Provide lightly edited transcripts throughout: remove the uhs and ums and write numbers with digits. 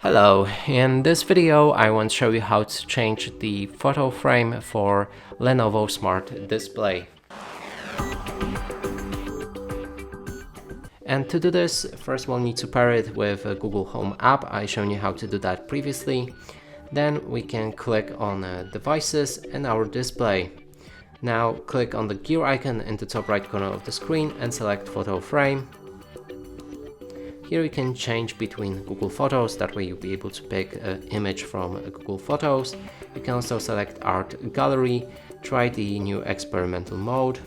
Hello, in this video I want to show you how to change the photo frame for Lenovo Smart Display. And to do this, first we'll need to pair it with a Google Home app. I've shown you how to do that previously. Then we can click on Devices and our display. Now click on the gear icon in the top right corner of the screen and select Photo Frame. Here you can change between Google Photos, that way you'll be able to pick an image from Google Photos. You can also select Art Gallery, try the new experimental mode,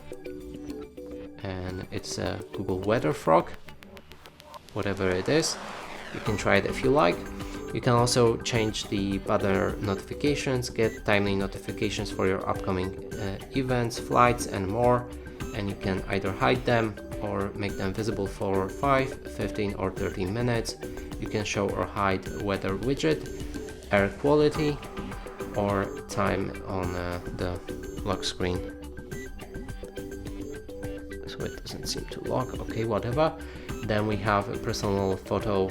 and it's a Google Weather Frog, whatever it is. You can try it if you like. You can also change the banner notifications, get timely notifications for your upcoming events, flights and more, and you can either hide them or make them visible for 5, 15 or 30 minutes. You can show or hide weather widget, air quality, or time on the lock screen. So it doesn't seem to lock, okay, whatever. Then we have a personal photo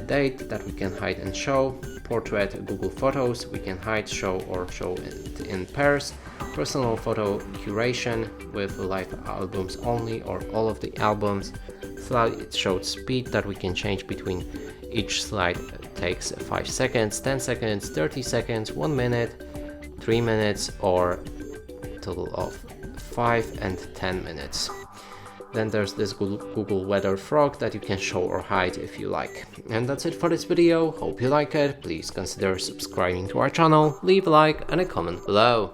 date that we can hide and show, portrait Google Photos, we can hide, show or show it in pairs, personal photo curation with live albums only or all of the albums, slideshow speed that we can change between each slide takes 5 seconds, 10 seconds, 30 seconds, 1 minute, 3 minutes or a total of 5 and 10 minutes. Then there's this Google Weather Frog that you can show or hide if you like. And that's it for this video. Hope you like it. Please consider subscribing to our channel, leave a like and a comment below.